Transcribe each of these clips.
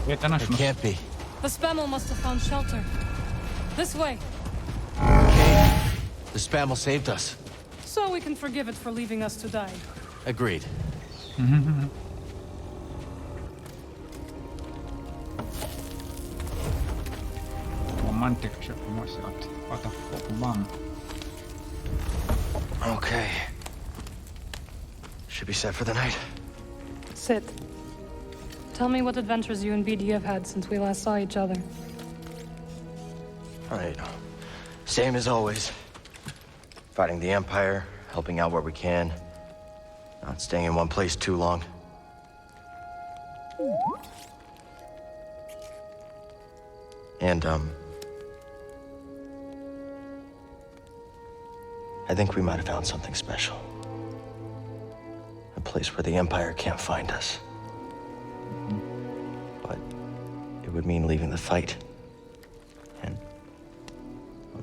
It can't be. The Spamel must have found shelter. This way. Okay. The Spamel saved us. So we can forgive it for leaving us to die. Agreed. Romantic așa frumos, fata cu bani. Okay. Should be set for the night. Sit. Tell me what adventures you and BD have had since we last saw each other. All right. Same as always. Fighting the Empire, helping out where we can. Not staying in one place too long. And, I think we might have found something special. A place where the Empire can't find us. But it would mean leaving the fight. And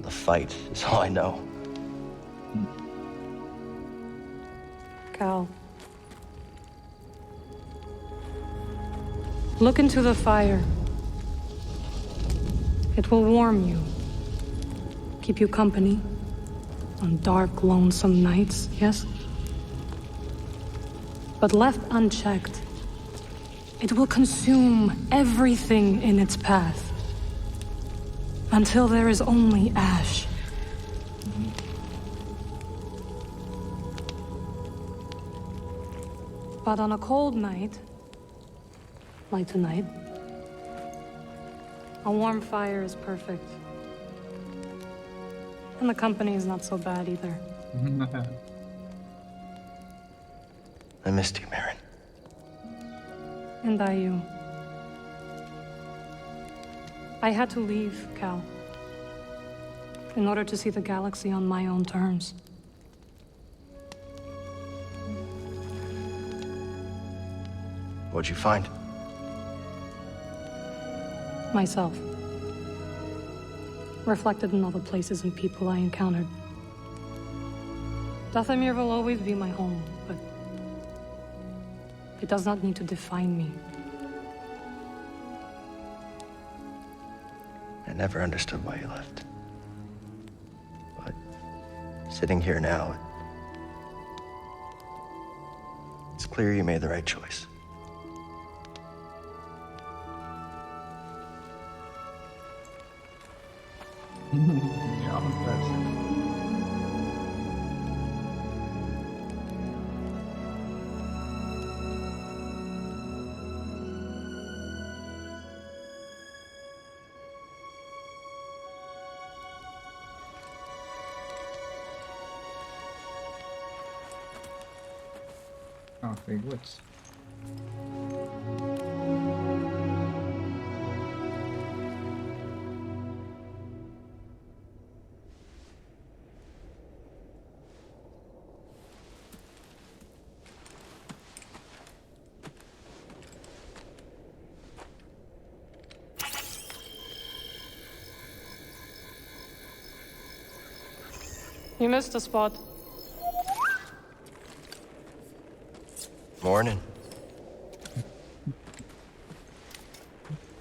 the fight is all I know. Cal. Look into the fire. It will warm you. Keep you company. On dark, lonesome nights, yes? But left unchecked, it will consume everything in its path. Until there is only ash. But on a cold night, like tonight, a warm fire is perfect. And the company is not so bad either. I missed you, Marin. And I you. I had to leave, Cal. In order to see the galaxy on my own terms. What'd you find? Myself. Reflected in all the places and people I encountered. Dathomir will always be my home, but it does not need to define me. I never understood why you left. But sitting here now, it's clear you made the right choice. Ja, am înțeles. Ah, friguț. You missed a spot. Morning.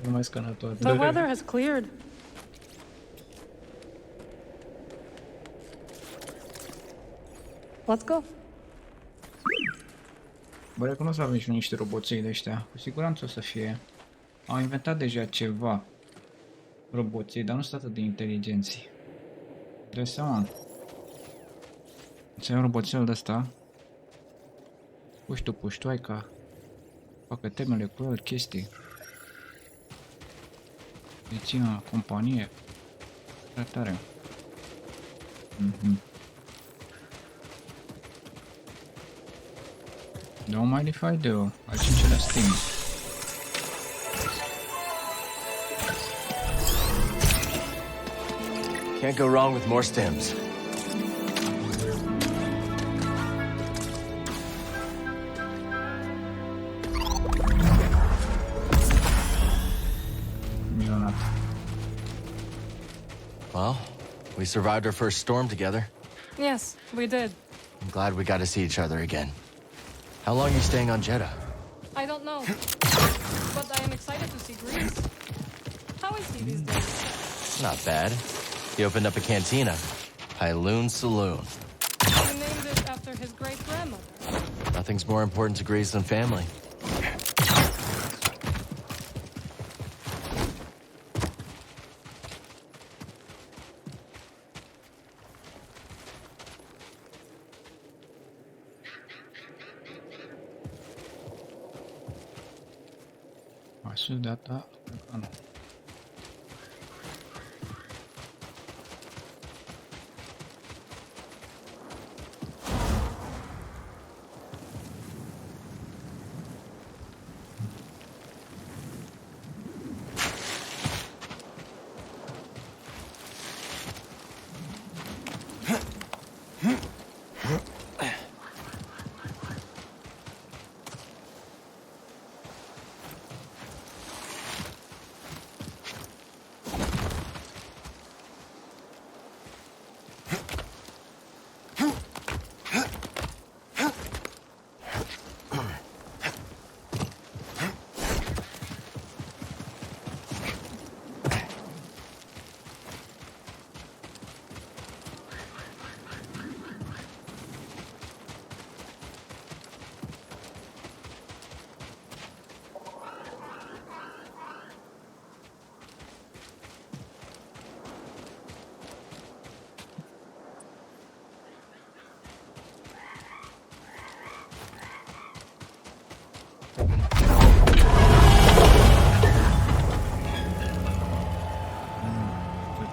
Nu mai scanator. The weather has cleared. Let's go. Bă, recunosc că avem și niște roboței de ăștia. Cu siguranță o să fie. Au inventat deja ceva roboței, dar nu sunt atât de inteligenți. Dă seama. Să ai un roboțel de ăsta. Puștoaica. Facă temele cu el, chestii. Dețină companie. Prea tare. Don't mind if I do. Al 5-lea Steam. Can't go wrong with more stems. Well, we survived our first storm together. Yes, we did. I'm glad we got to see each other again. How long are you staying on Jeddah? I don't know. but I am excited to see Greece. How is he these days? Not bad. He opened up a cantina. Pyloon Saloon. He named it after his great-grandmother. Nothing's more important to Greece than family. Masuk data. Ano?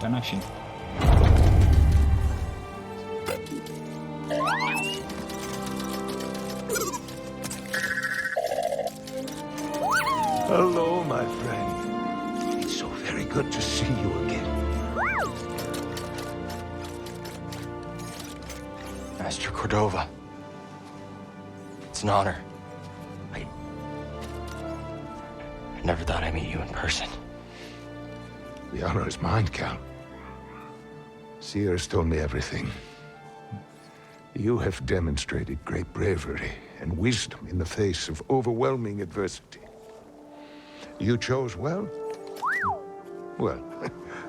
Nașin. Hello, my friend. It's so very good to see you again. Master Cordova. It's an honor. I never thought I'd meet you in person. The honor is mine, Cal. Seers told me everything. You have demonstrated great bravery and wisdom in the face of overwhelming adversity. You chose well? Well,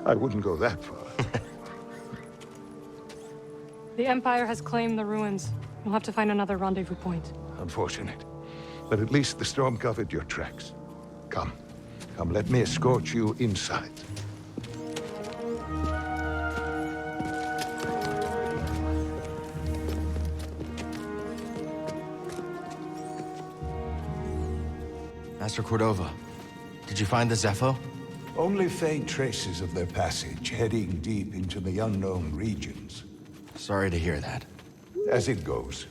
I wouldn't go that far. The Empire has claimed the ruins. We'll have to find another rendezvous point. Unfortunate. But at least the storm covered your tracks. Come, let me escort you inside. Master Cordova, did you find the Zepho? Only faint traces of their passage, heading deep into the unknown regions. Sorry to hear that. As it goes.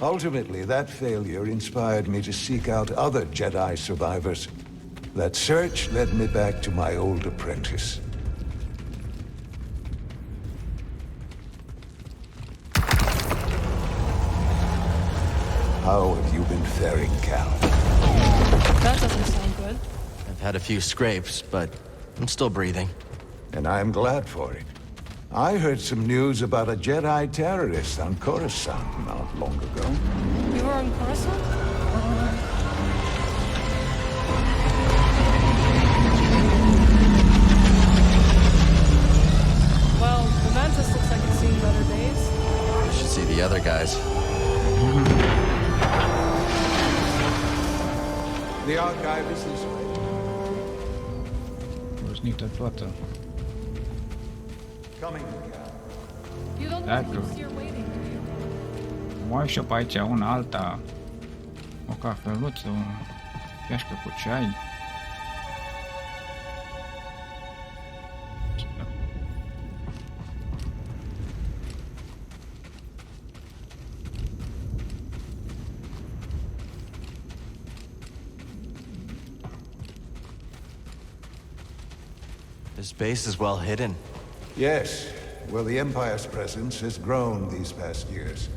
Ultimately, that failure inspired me to seek out other Jedi survivors. That search led me back to my old apprentice. How have you been faring, Cal? That doesn't sound good. I've had a few scrapes, but I'm still breathing. And I'm glad for it. I heard some news about a Jedi terrorist on Coruscant not long ago. You were on Coruscant? Well, the Mantis looks like it's seen better days. You should see the other guys. The archive is this way. Rosnită toată. Coming, Cal. You don't That want to girl. keep here waiting, do you? Mai și pe aici una alta. O cafeluță, o cheașcă cu ceai. This base is well hidden. Yes. Well, the Empire's presence has grown these past years.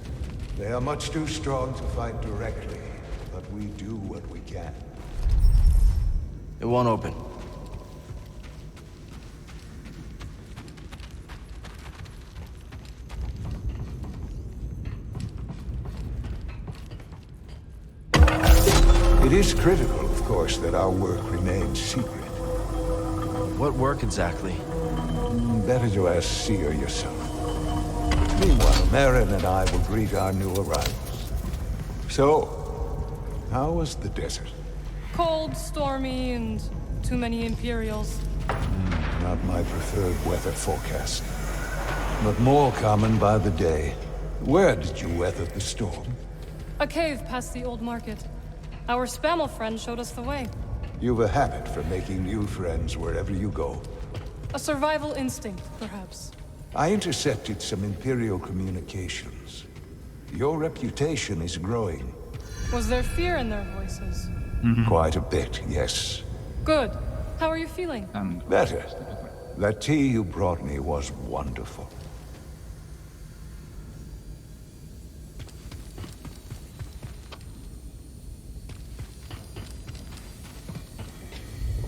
They are much too strong to fight directly, but we do what we can. It won't open. It is critical of course, that our work remains secret. What work exactly? Better to ask Seer yourself. Meanwhile, Marin and I will greet our new arrivals. So, how was the desert? Cold, stormy, and too many Imperials. Not my preferred weather forecast. But more common by the day. Where did you weather the storm? A cave past the old market. Our Spammel friend showed us the way. You've a habit for making new friends wherever you go. A survival instinct, perhaps. I intercepted some Imperial communications. Your reputation is growing. Was there fear in their voices? Quite a bit, yes. Good. How are you feeling? Better. That tea you brought me was wonderful.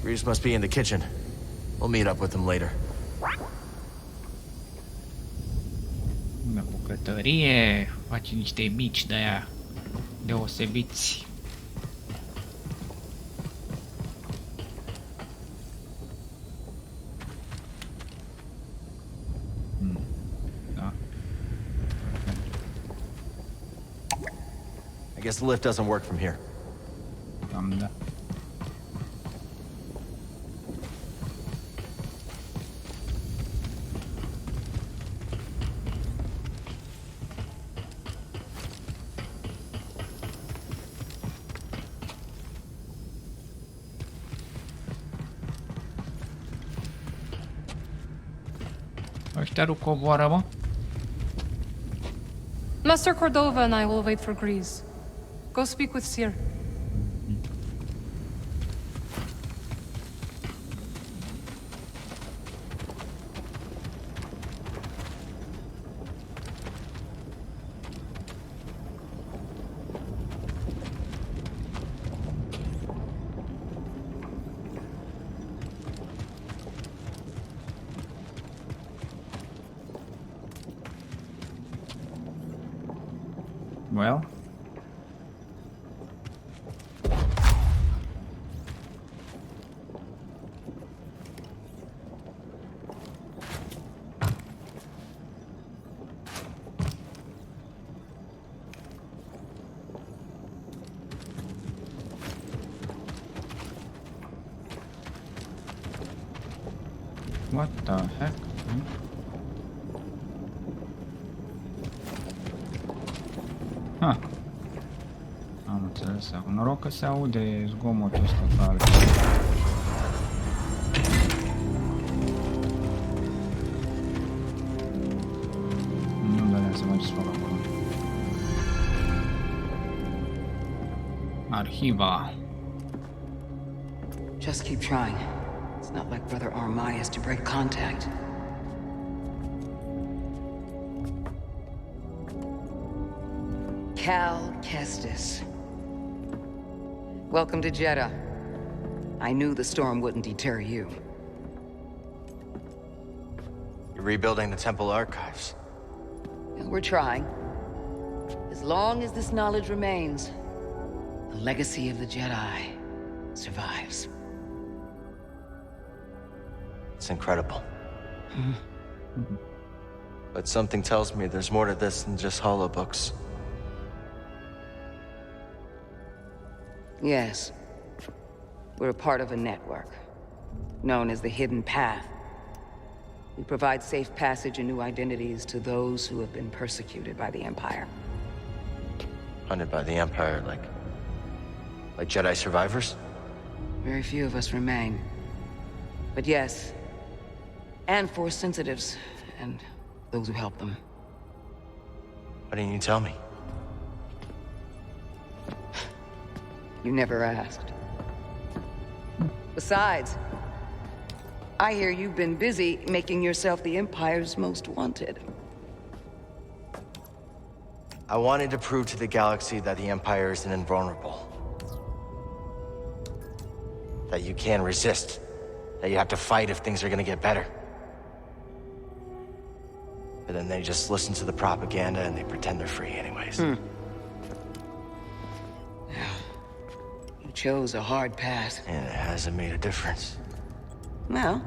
Reeves must be in the kitchen. We'll meet up with him later. La bucătărie, face niște mici de-aia deosebiți. Da. I guess the lift doesn't work from here. Cam da. Ăștia nu coboară, mă? Master Cordova and I will wait for Grease. Go speak with Seer. Well. What the heck? Ha. Am înțeles acum. Noroc că se aude zgomotul ăsta tare. Nu dădea să mai ce să fac acolo. Arhiva. Just keep trying. It's not like Brother Armai has to break contact. Cal Kestis. Welcome to Jedi. I knew the storm wouldn't deter you. You're rebuilding the temple archives. And we're trying. As long as this knowledge remains, the legacy of the Jedi survives. It's incredible. But something tells me there's more to this than just holobooks. Yes. We're a part of a network, known as the Hidden Path. We provide safe passage and new identities to those who have been persecuted by the Empire. Hunted by the Empire, like Jedi survivors? Very few of us remain. But yes, and Force sensitives, and those who help them. Why didn't you tell me? You never asked. Besides, I hear you've been busy making yourself the Empire's most wanted. I wanted to prove to the galaxy that the Empire isn't invulnerable. That you can resist. That you have to fight if things are gonna get better. But then they just listen to the propaganda and they pretend they're free anyways. You chose a hard path. And it hasn't made a difference. Well,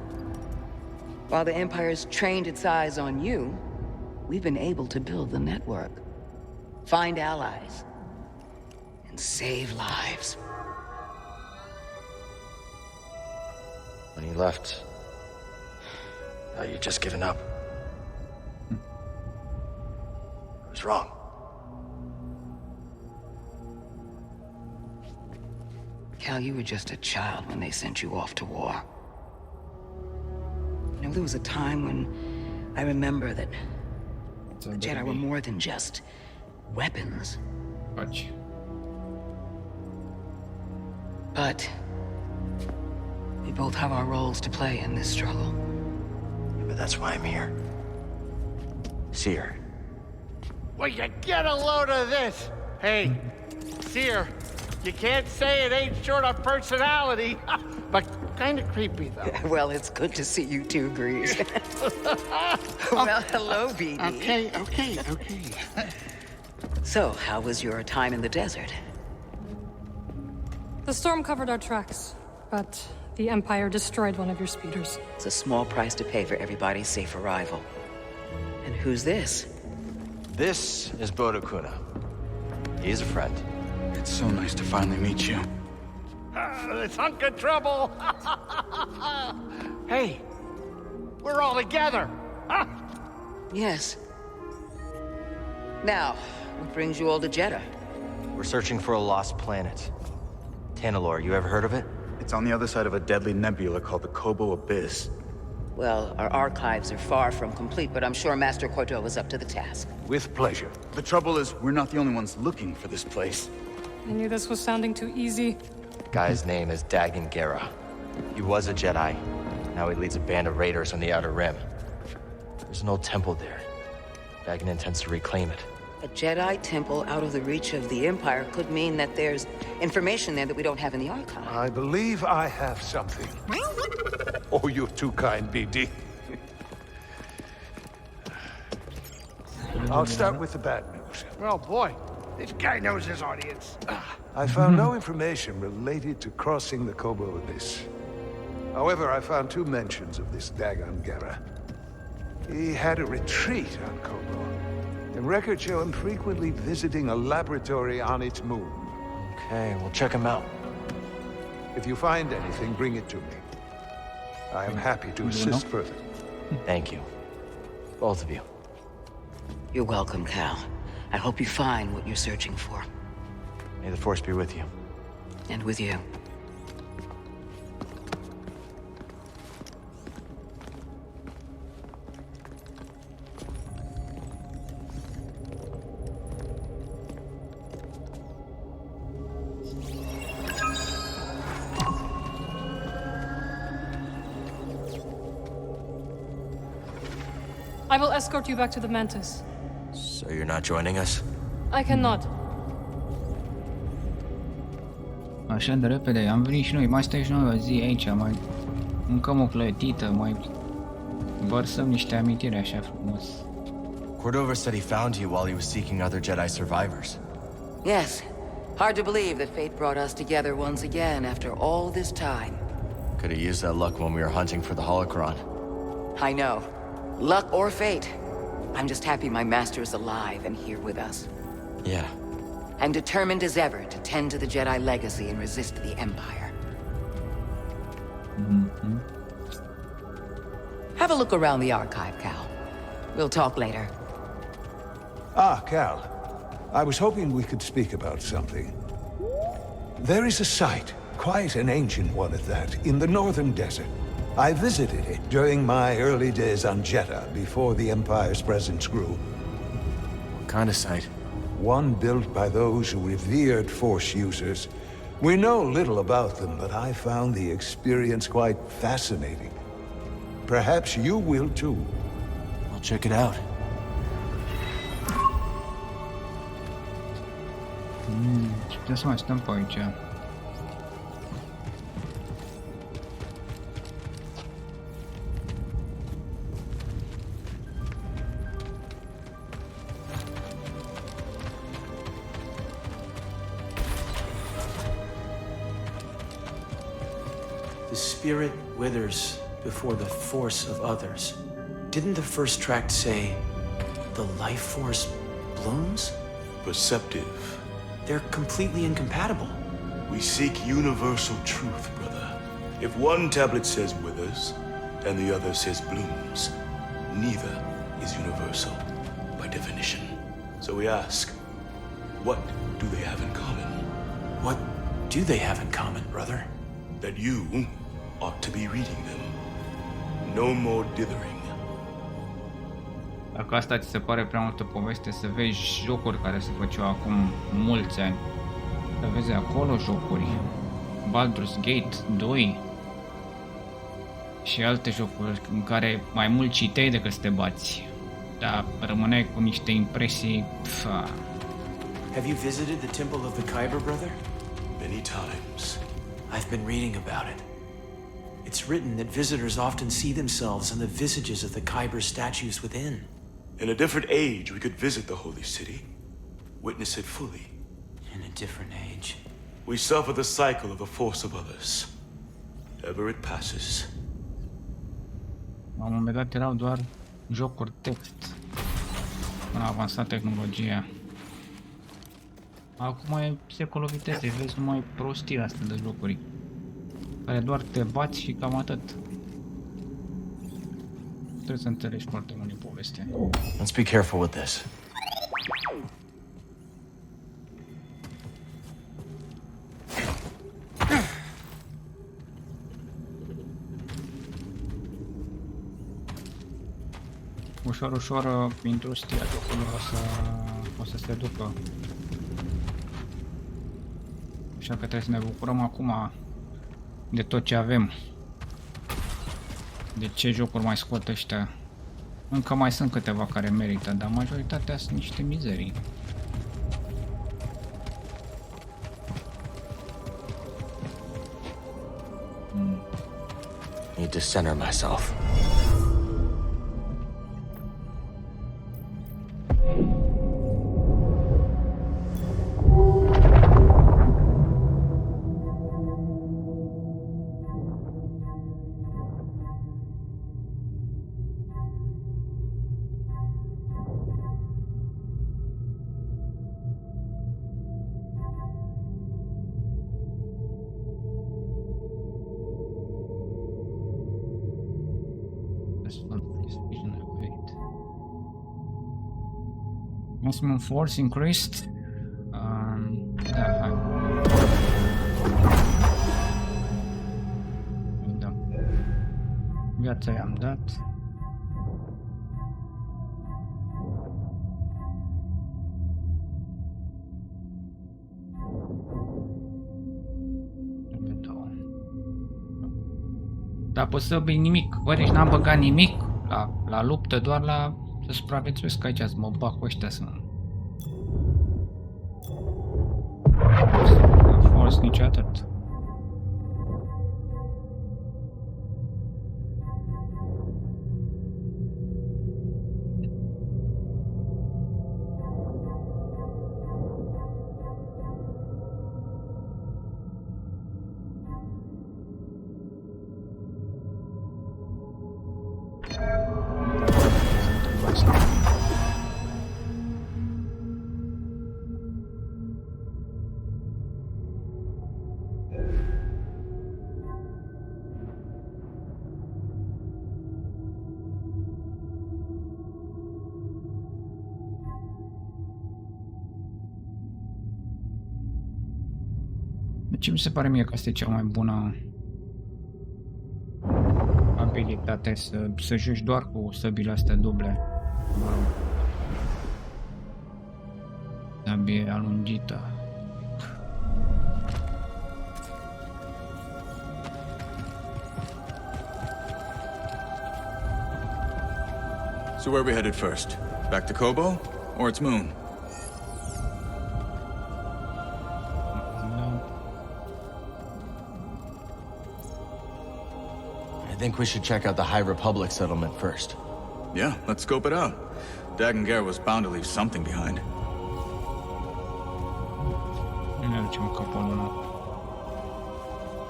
while the Empire's trained its eyes on you, we've been able to build the network, find allies, and save lives. When you left, you just given up. I was wrong. Cal, you were just a child when they sent you off to war. You know, there was a time when I remember that the Jedi were more than just weapons. Faci. But we both have our roles to play in this struggle. But that's why I'm here. Seer. Well, you get a load of this. Hey, Seer, you can't say it ain't short of personality, but kind of creepy, though. Well, it's good to see you too, Grease. Well, hello, BD. Okay. So, how was your time in the desert? The storm covered our tracks, but the Empire destroyed one of your speeders. It's a small price to pay for everybody's safe arrival. And who's this? This is Bodokuna. He's a friend. It's so nice to finally meet you. This hunk of trouble. Hey, we're all together. Huh? Yes. Now, what brings you all to Jeddah? We're searching for a lost planet. Tanalor, you ever heard of it? It's on the other side of a deadly nebula called the Kobo Abyss. Well, our archives are far from complete, but I'm sure Master Cordova's up to the task. With pleasure. The trouble is, we're not the only ones looking for this place. I knew this was sounding too easy. Guy's name is Dagan Gera. He was a Jedi. Now he leads a band of raiders on the Outer Rim. There's an old temple there. Dagan intends to reclaim it. A Jedi temple out of the reach of the Empire could mean that there's information there that we don't have in the archive. I believe I have something. Oh, you're too kind, BD. I'll start with the bad news. Oh, boy. This guy knows his audience. I found no information related to crossing the Kobo Abyss. However, I found 2 mentions of this Dagan Gera. He had a retreat on Kobo, and records show him frequently visiting a laboratory on its moon. Okay, we'll check him out. If you find anything, bring it to me. I am happy to assist further. Thank you. Both of you. You're welcome, Cal. I hope you find what you're searching for. May the Force be with you. And with you. I will escort you back to the Mantis. So you're not joining us? I cannot. Așa de repede, am venit și noi, mai stai și noi o zi aici, mai mâncăm o clătită, mai vărsăm niște amintiri așa frumos. Cordova said he found you while he was seeking other Jedi survivors. Yes. Hard to believe that fate brought us together once again after all this time. Could have used that luck when we were hunting for the holocron. I know. Luck or fate. I'm just happy my master is alive and here with us. Yeah. And determined as ever to tend to the Jedi legacy and resist the Empire. Have a look around the archive, Cal. We'll talk later. Ah, Cal. I was hoping we could speak about something. There is a site, quite an ancient one at that, in the northern desert. I visited it during my early days on Jeddah, before the Empire's presence grew. What kind of site? One built by those who revered Force users. We know little about them, but I found the experience quite fascinating. Perhaps you will too. I'll check it out. Putem să mai stăm pe aici. The spirit withers before the force of others. Didn't the first tract say, the life force blooms? Perceptive. They're completely incompatible. We seek universal truth, brother. If one tablet says withers, and the other says blooms, neither is universal, by definition. So we ask, what do they have in common? What do they have in common, brother? That you ought to be reading them. No more dithering. Dacă asta ți se pare prea multă poveste, să vezi jocuri care se făceau acum mulți ani. Să vezi acolo jocuri. Baldur's Gate 2 și alte jocuri în care mai mult citeai decât să te bați. Dar rămâneai cu niște impresii. Have you visited the Temple of the Kyber, brother? Many times. I've been reading about it. It's written that visitors often see themselves in the visages of the Kyber statues within. In a different age, we could visit the holy city, witness it fully. In a different age. We suffer the cycle of the force of others. Ever it passes. La un moment dat erau doar jocuri text. Până a avansat tehnologia. Acum e secolul vitezei, vezi numai prostii astea de jocuri. Care doar te bați și cam atât. Trebuie să înțelegi foarte mult din poveste. Let's be careful with this. Ușor, ușor, industria jocului o să se ducă. Așa că trebuie să ne bucurăm acum de tot ce avem. De ce jocuri mai scot ăștia? Încă mai sunt câteva care merită, dar majoritatea sunt niște mizerii. Need to center myself. Maximum force increased. Da, hai. Da. Viața i-am dat. Dar pot să băi nimic. Bă, deci n-am băgat nimic la luptă, doar la să supraviețuiesc aici, să mă bag cu ăștia să... N-a fost nici atât. Ce mi se pare mie că asta e cea mai bună abilitate, să joci doar cu săbile astea duble. Mă rog. Sabie alungită. So where are we headed first? Back to Kobo? Or its moon? I think we should check out the High Republic settlement first. Yeah, let's scope it out. Dagan Gera was bound to leave something behind. Ne ducem capul ăla.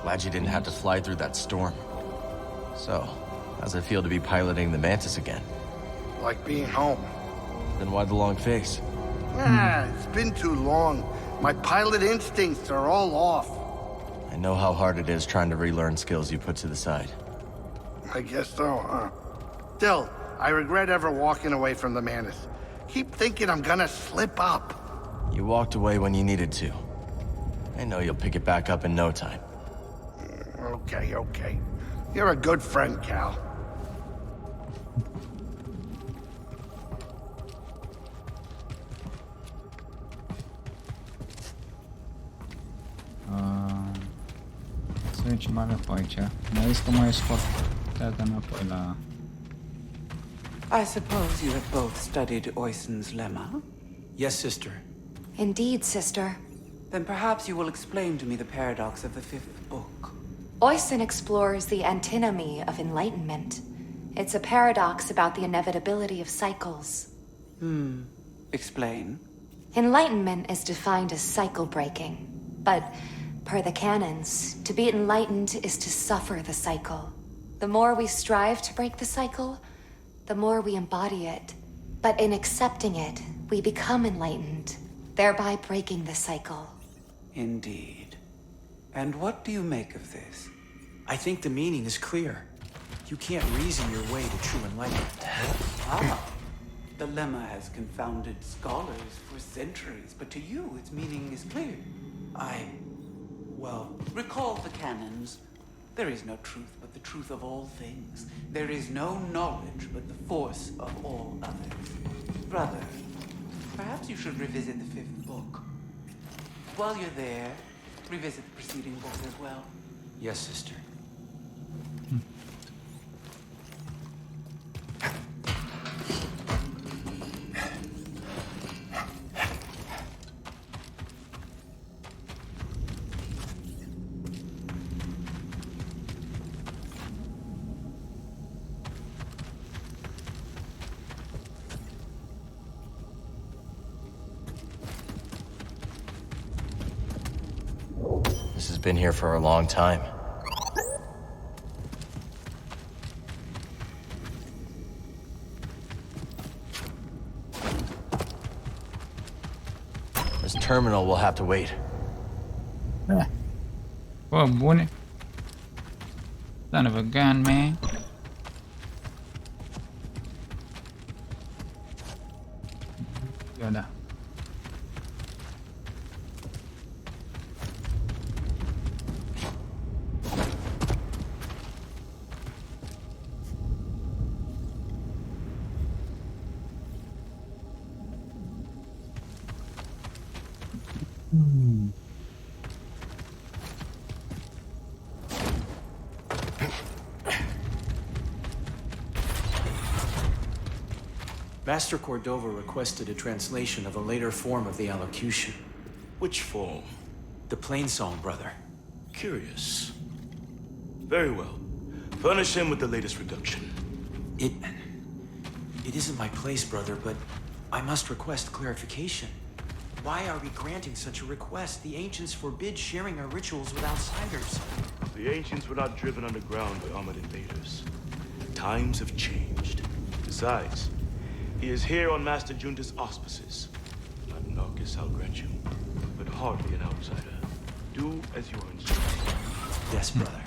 Glad you didn't have to fly through that storm. So, how's it feel to be piloting the Mantis again? Like being home. Then why the long face? It's been too long. My pilot instincts are all off. I know how hard it is trying to relearn skills you put to the side. I guess so, huh? Still, I regret ever walking away from the Mantis. Keep thinking I'm gonna slip up. You walked away when you needed to. I know you'll pick it back up in no time. Okay. You're a good friend, Cal. Să vedem ce mai avem pe aici. Mai zis că mai scot data înapoi la... I suppose you have both studied Oisin's lemma? Yes, sister. Indeed, sister. Then perhaps you will explain to me the paradox of the fifth book. Oisin explores the antinomy of enlightenment. It's a paradox about the inevitability of cycles. Explain. Enlightenment is defined as cycle breaking, but per the canons, to be enlightened is to suffer the cycle. The more we strive to break the cycle, the more we embody it. But in accepting it, we become enlightened, thereby breaking the cycle. Indeed. And what do you make of this? I think the meaning is clear. You can't reason your way to true enlightenment. The lemma has confounded scholars for centuries, but to you, its meaning is clear. Well, recall the canons. There is no truth but the truth of all things. There is no knowledge but the force of all others. Brother, perhaps you should revisit the fifth book. While you're there, revisit the preceding books as well. Yes, sister. This has been here for a long time. This terminal will have to wait. Bă, bune. Son of a gun, man. Eu da. Master Cordova requested a translation of a later form of the allocution. Which form? The Plainsong, brother. Curious. Very well. Furnish him with the latest reduction. It isn't my place, brother, but I must request clarification. Why are we granting such a request? The ancients forbid sharing our rituals with outsiders. The ancients were not driven underground by armored invaders. Times have changed. Besides, he is here on Master Junta's auspices. Not Narcus, I'll grant you, but hardly an outsider. Do as you are instructed. Yes, brother.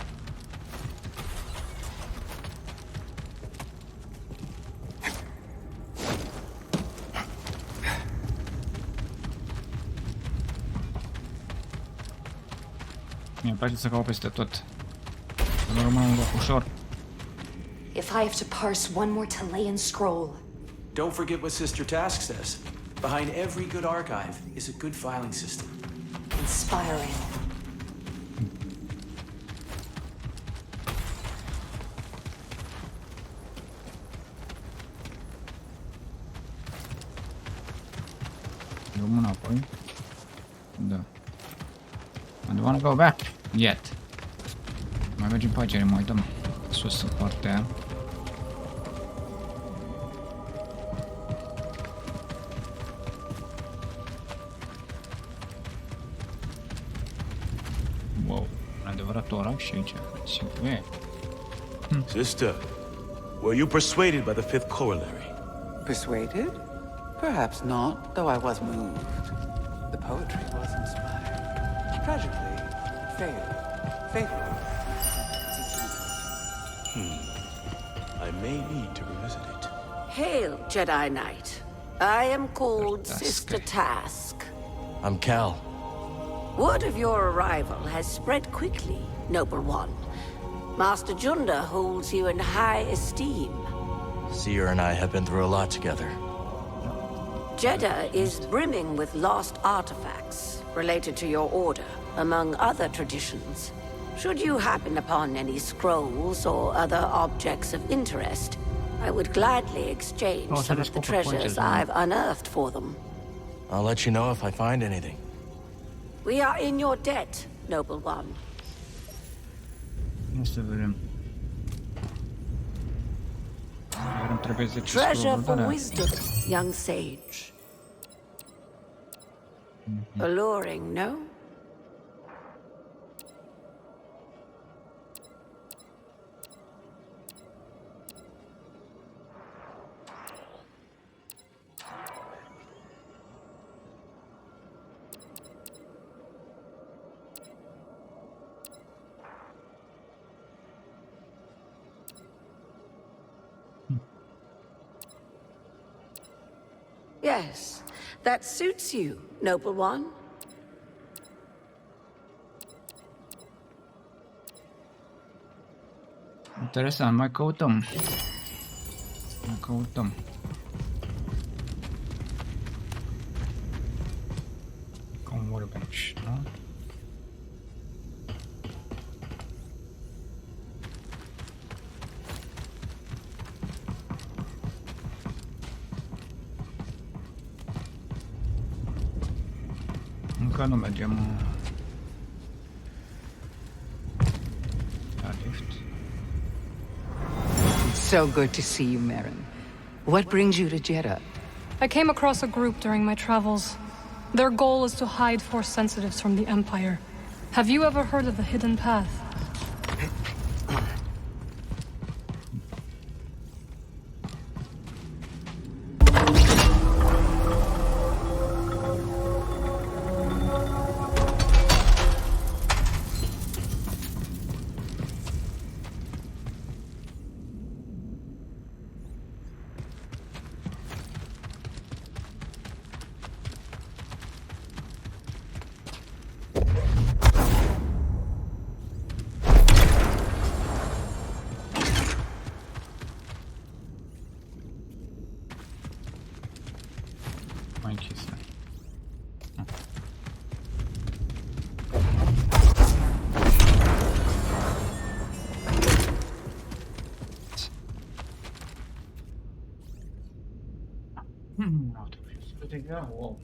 Mi-e place să caut peste tot. Să nu rămân un loc ușor. If I have to parse one more Talayan scroll. Don't forget what Sister Task says. Behind every good archive is a good filing system. Inspiring. Luăm înapoi. Da. I don't want to go back yet. Mai mergem pe aici, mai uităm sus în partea aia. Wow, Adevărat oraș și aici. Sigur e. Sister, were you persuaded by the fifth corollary? Persuaded? Perhaps not, though I was moved. The poetry was inspired. Tragically, failed. Faithful. I may need to revisit it. Hail, Jedi Knight. I am called Sister Task. I'm Cal. Word of your arrival has spread quickly, Noble One. Master Junda holds you in high esteem. Seer and I have been through a lot together. Jeddah is brimming with lost artifacts related to your order, among other traditions. Should you happen upon any scrolls or other objects of interest, I would gladly exchange some of the treasures I've unearthed for them. I'll let you know if I find anything. We are in your debt, Noble One. Să vedem. Iar îmi trebuie 10 Treasure scroll-uri, for da. wisdom, young sage. Alluring, no? Yes, that suits you, Noble One. Interesant, mai căutăm. Mai căutăm. Cum workbench, nu? Încă nu mergem la lift. So good to see you, Merrin. What brings you to Jeddah? I came across a group during my travels. Their goal is to hide Force sensitives from the Empire. Have you ever heard of the Hidden Path? Mai închise. Au trebuit să te grea, wow.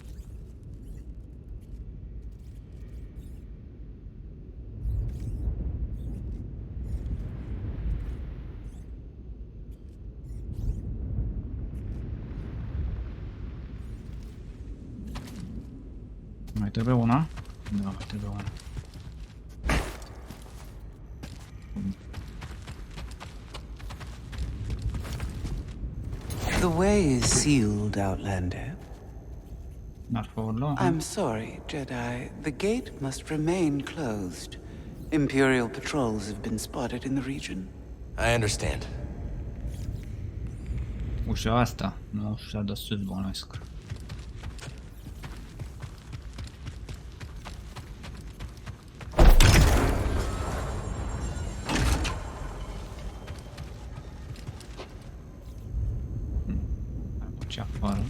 Mai trebuie una? Da, mai trebuie una. The way is sealed, Outlander. Not for long. I'm sorry, Jedi. The gate must remain closed. Imperial patrols have been spotted in the region. I understand. Ușa asta, nu ușa de sus bănuiesc. Ce afară.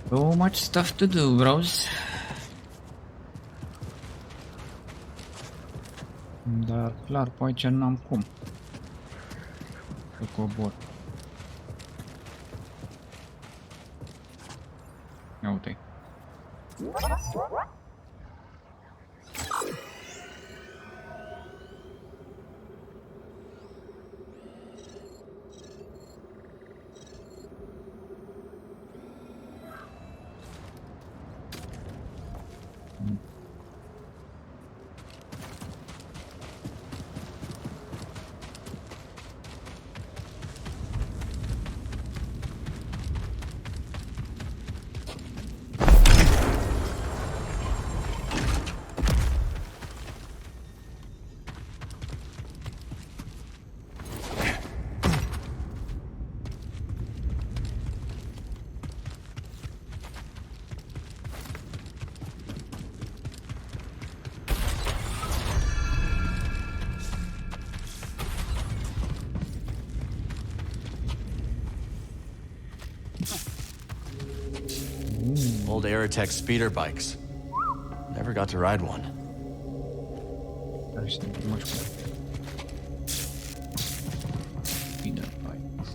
So much stuff to do, bros. Dar clar, pe aici n-am cum să cobor. Ia uite-i. Old Raytracing speeder bikes. Never got to ride one. There's much more. Speeder bikes.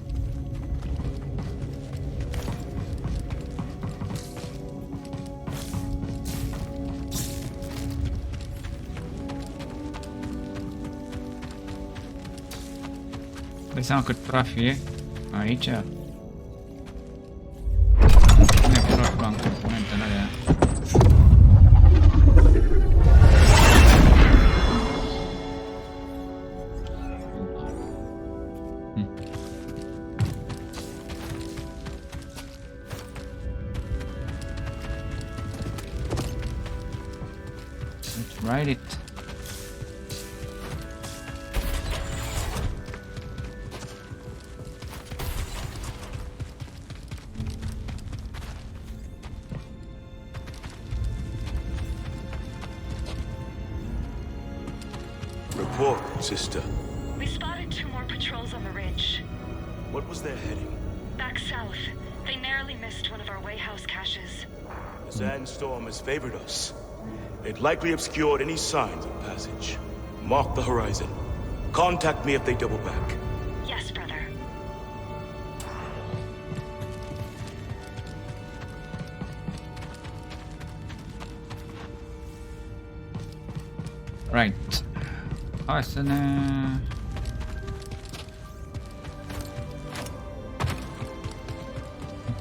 Dai seama cât praf e aici? Neapărat cu componentele alea. Let's ride it. Sister. We spotted 2 more patrols on the ridge. What was their heading? Back south. They narrowly missed one of our wayhouse caches. The sandstorm has favored us. It likely obscured any signs of passage. Mark the horizon. Contact me if they double back. Yes, brother. Right. Hai să ne...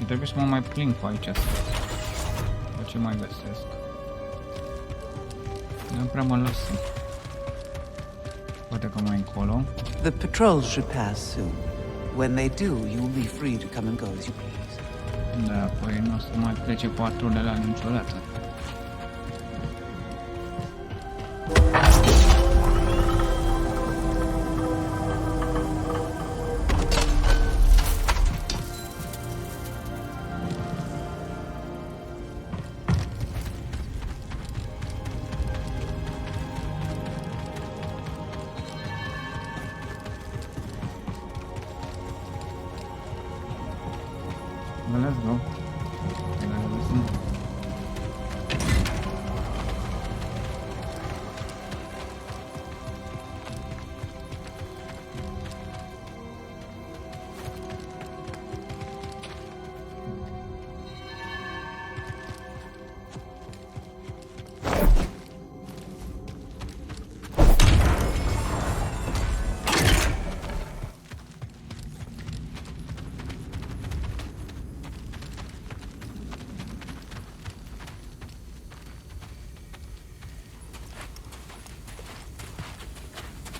Trebuie să mă mai plimb pe aici. Pe ce mai găsesc? Nu prea mă lăsă. Poate că mai încolo. The patrols should pass soon. When they do, you will be free to come and go as you please. Da, păi nu o să mai plece patrulele la niciodată. Let's go.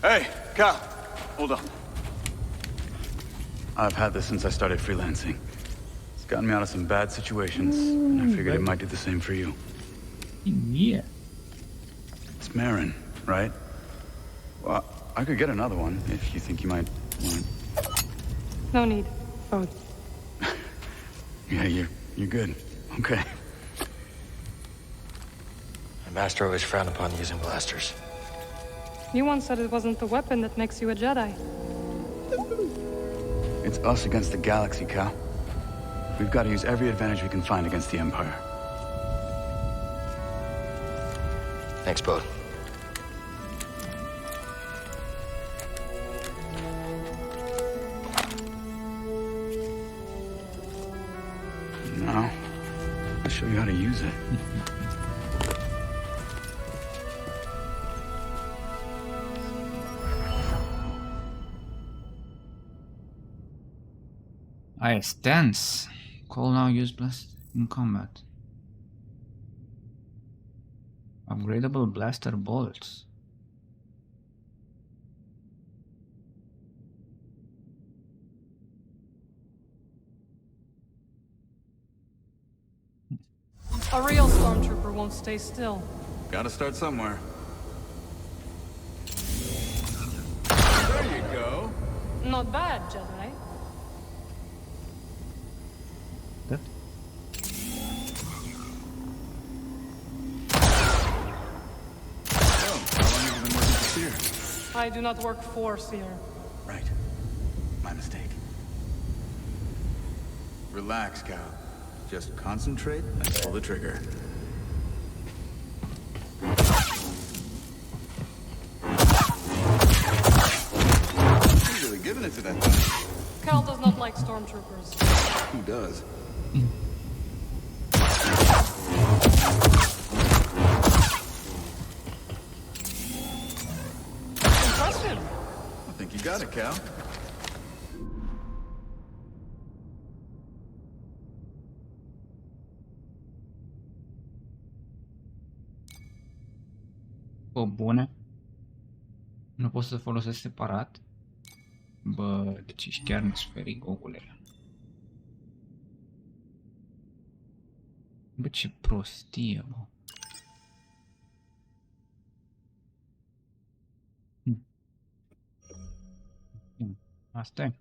Hey, Cal, hold on. I've had this since I started freelancing. It's gotten me out of some bad situations, and I figured it might do the same for you. Yeah. It's Marin, right? Well, I could get another one if you think you might want it. No need. Oh. Yeah, you're good. Okay. My master always frowned upon using blasters. You once said it wasn't the weapon that makes you a Jedi. It's us against the galaxy, Cal. We've got to use every advantage we can find against the Empire. Thanks, Bode. Now, I'll show you how to use it. Stance. Call now, use blast in combat. Upgradable blaster bolts. A real stormtrooper won't stay still. Gotta start somewhere. There you go. Not bad, Jedi. I do not work for Seer. Right. My mistake. Relax, Cal. Just concentrate and pull the trigger. You're really giving it to that thing. Cal does not like stormtroopers. Who does? I think you got it, Cal. O, bune. Nu pot să folosesc separat? Bă, deci ești chiar nesferit, gogule. Bă, ce prostie, bă. Asta e.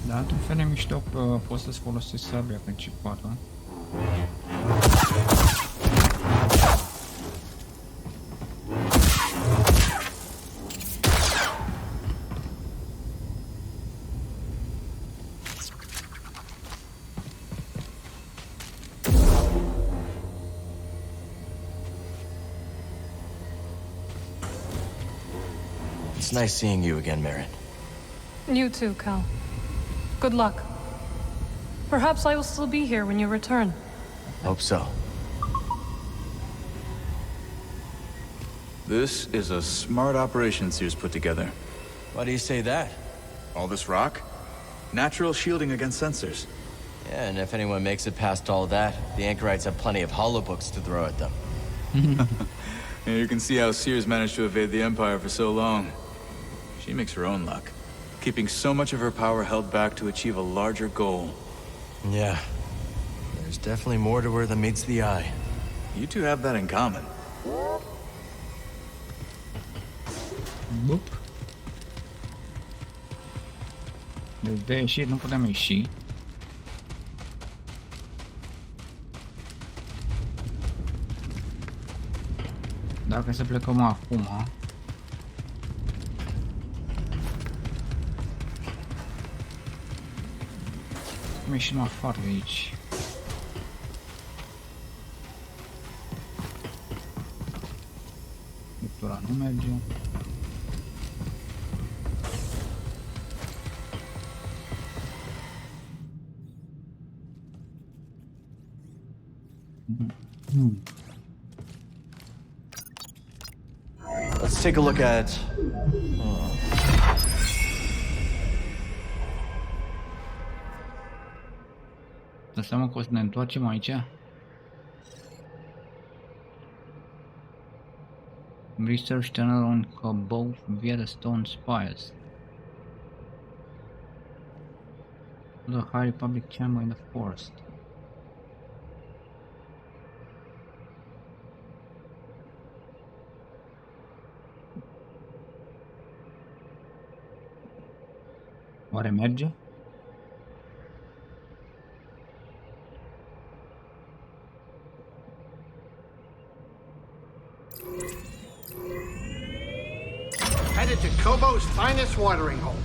Da, într-un fel e mișto că poți să-ți folosești sabia principală. It's nice seeing you again, Merrin. You too, Cal. Good luck. Perhaps I will still be here when you return. Hope so. This is a smart operation Seer's put together. Why do you say that? All this rock? Natural shielding against sensors. Yeah, and if anyone makes it past all that, the Anchorites have plenty of holobooks to throw at them. Yeah, you can see how Seer's managed to evade the Empire for so long. She makes her own luck, keeping so much of her power held back to achieve a larger goal. Yeah. There's definitely more to her than meets the eye. You two have that in common. Bup. Deci de ieșit nu putem ieși. Dacă să plecăm acum, ieșim afară de aici. Lectura nu merge. Let's take a look at... Dă seama că o să ne întoarcem aici? Research tunnel on Cobo via the stone spires. The High Republic camo in the forest. Oare merge? Headed to Kobo's finest watering hole.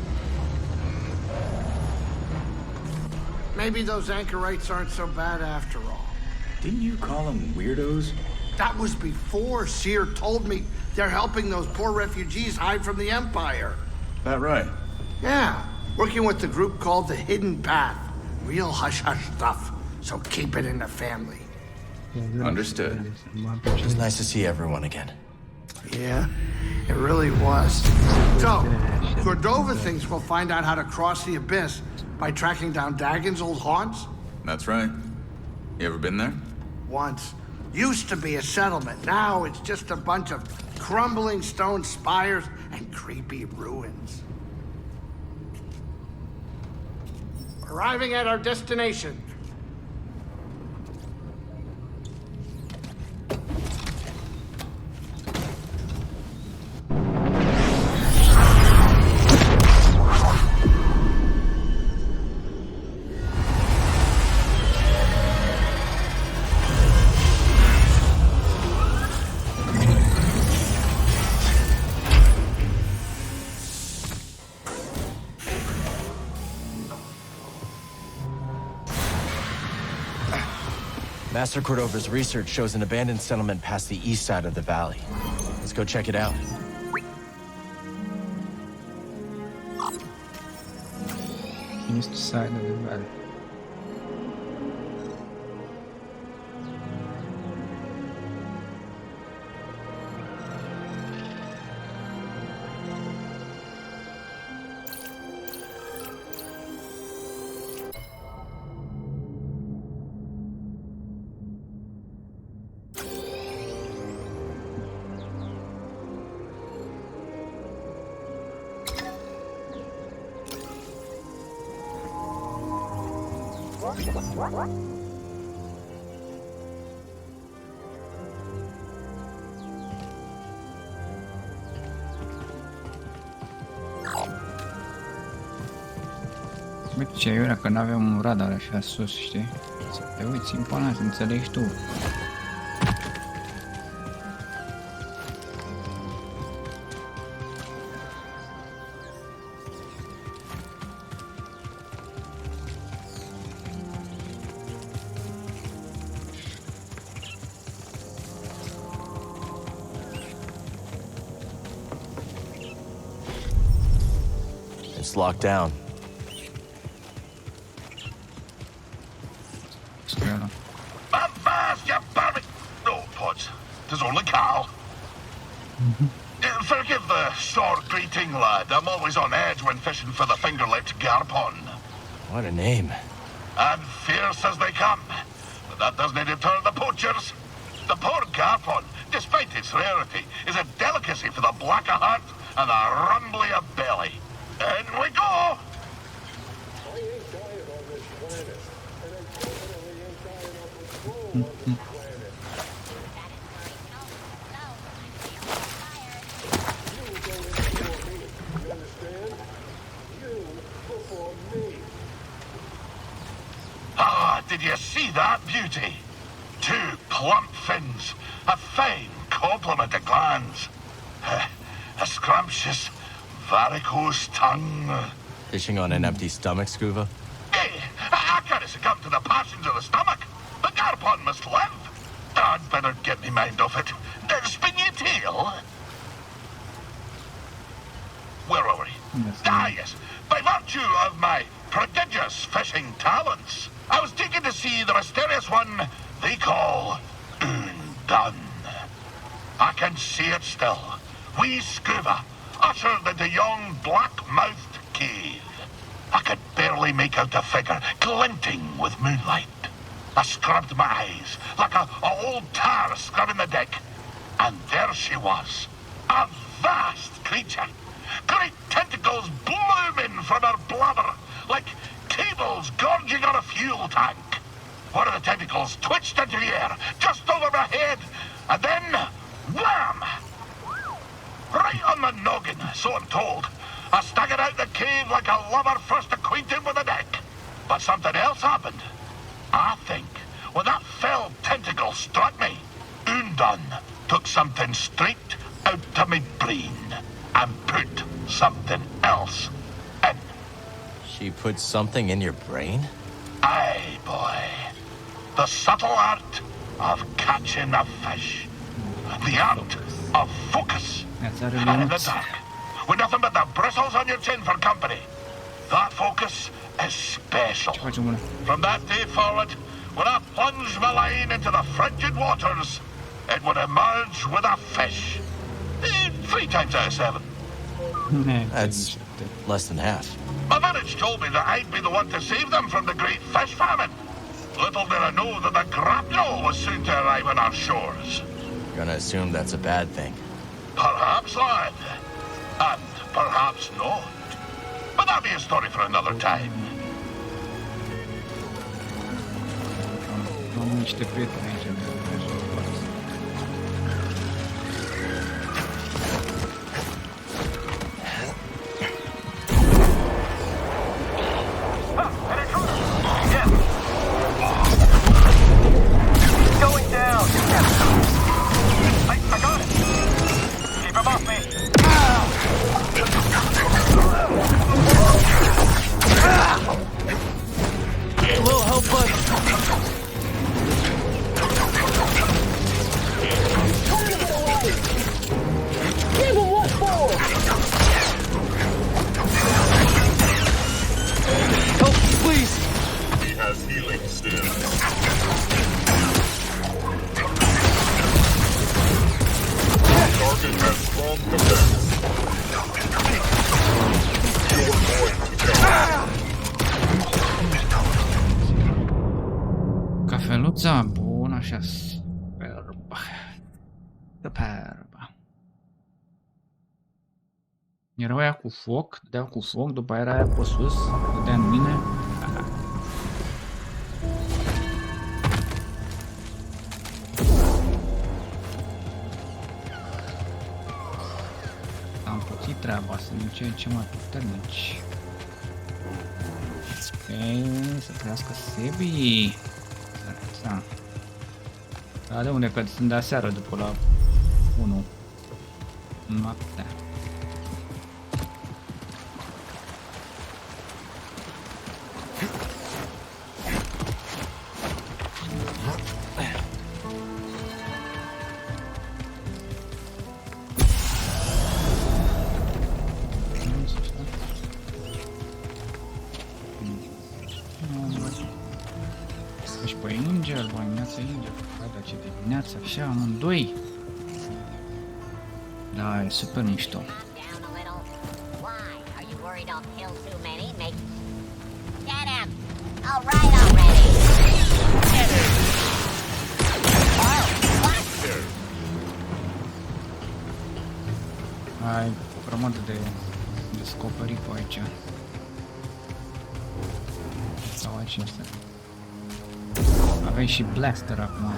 Maybe those anchorites aren't so bad after all. Didn't you call them weirdos? That was before Seer told me they're helping those poor refugees hide from the Empire. That right? Yeah, working with the group called the Hidden Path. Real hush-hush stuff, so keep it in the family. Understood. It was nice to see everyone again. Yeah, it really was. So, Cordova thinks we'll find out how to cross the Abyss by tracking down Dagon's old haunts? That's right. You ever been there? Once. Used to be a settlement. Now it's just a bunch of crumbling stone spires and creepy ruins. Arriving at our destination. Master Cordova's research shows an abandoned settlement past the east side of the valley. Let's go check it out. East side of the valley. Uite ce iurea că n-aveam un radar așa sus, știi? Să te uiți în pana, să înțelegi tu. It's locked down. Fast, you barmy... No, Pods. 'Tis only Carl. Forgive the short greeting, lad. I'm always on edge when fishing for the finger-lipped garpon. What a name. And fierce as they come. But that doesn't deter the poachers. The poor garpon, despite its rarity, is a delicacy for the black of heart and the rumbly of belly. In we go! Ah, did you see that beauty? 2 plump fins, a fine complement of glands, a scrumptious varicose tongue. Fishing on an empty stomach, Scuba? Hey, I can't succumb to the passions of the stomach. The garpon must live. I'd better get me mind off it. Spin your tail. Where were we? Yes. By virtue of my prodigious fishing talents, I was taken to see the mysterious one they call Undone. I can see it still. Wee Scuba, ushered into yon black-mouthed cave. I could barely make out the figure, glinting with moonlight. I scrubbed my eyes, like a old tar scrubbing the deck. And there she was, a vast creature. Great tentacles blooming from her blubber, like cable tentacles gorging on a fuel tank. One of the tentacles twitched into the air, just over my head, and then, wham! Right on the noggin, so I'm told. I staggered out the cave like a lover first acquainted with a deck. But something else happened. I think when that fell tentacle struck me, Undun took something straight out of my brain and put something else in. She put something in your brain? Aye, boy. The subtle art of catching a fish. The art of focus. And in the dark, with nothing but the bristles on your chin for company. That focus is special. From that day forward, when I plunged my line into the frigid waters, it would emerge with a fish. 3 times out of 7. That's less than half. My village told me that I'd be the one to save them from the great fish famine. Little did I know that the grapnel was soon to arrive on our shores. Gonna assume that's a bad thing. Perhaps, lad. And perhaps not. But that'll be a story for another time. Am niște prieteni aici de Going down. I got it. Keep him off me. A little help, bud. Give him what for? Help, please. He has healing still. Target has strong defense. You're going to die. Cafeluța bună, așa, superbă. Superbă. Erau aia cu foc, dădeau cu foc, după aia era aia pe sus, dădea în mine. Am pățit treaba, să din ce în ce mai puternici. Ok, să trăiască Sebi. Da. Dar de unde? Că sunt de aseară după la 1 noaptea. Dimineața, așa, amândoi. Da, e super mișto. Ai o grămadă de descoperit pe aici. Sau aici este. Avem și blaster acum.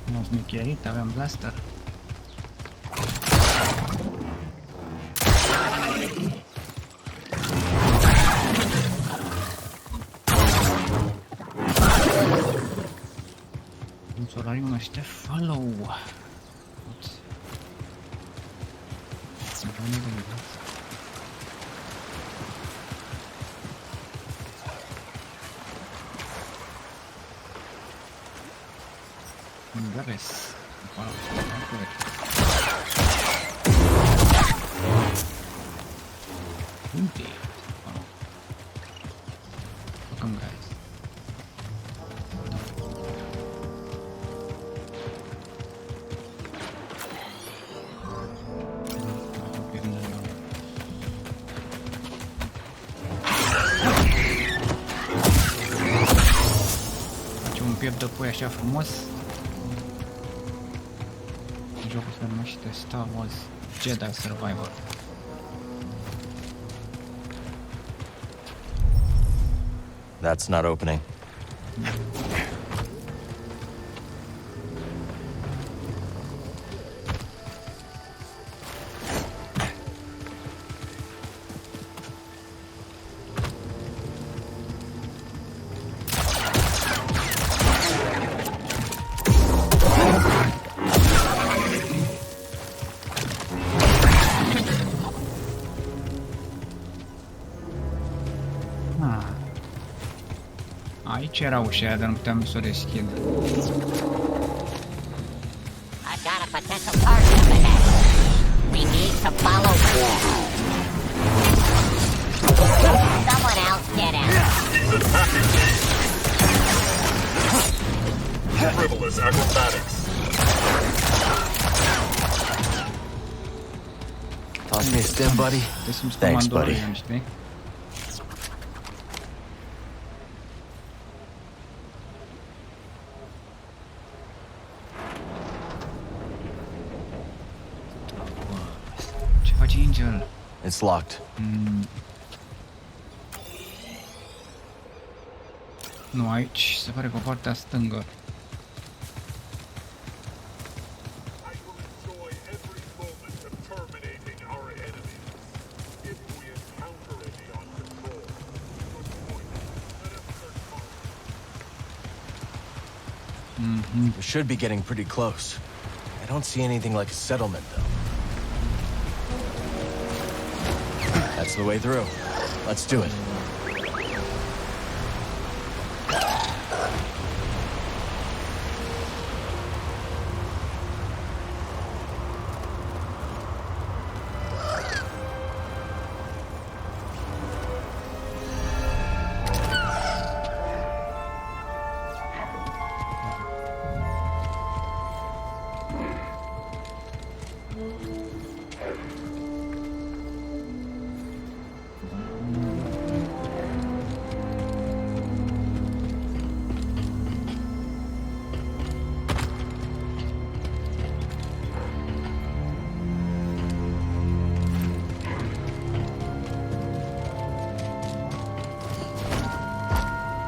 Nu-s nicherit, avem blaster. Solarium ăștia follow. Ungares. Unde? Welcome, guys. piept de pui așa frumos. Jocul se numește Star Wars Jedi Survivor. That's not opening. Aici era ușa aia, dar nu puteam să o deschid. I've got a potential target up ahead. We need to follow through. Someone else get out. He's attacking me. Frivolous acrobatics. Toss me a stim, buddy. Thanks, buddy. It's locked. Nu, aici se pare că partea stângă. We should be getting pretty close. I don't see anything like a settlement, though. That's the way through. Let's do it.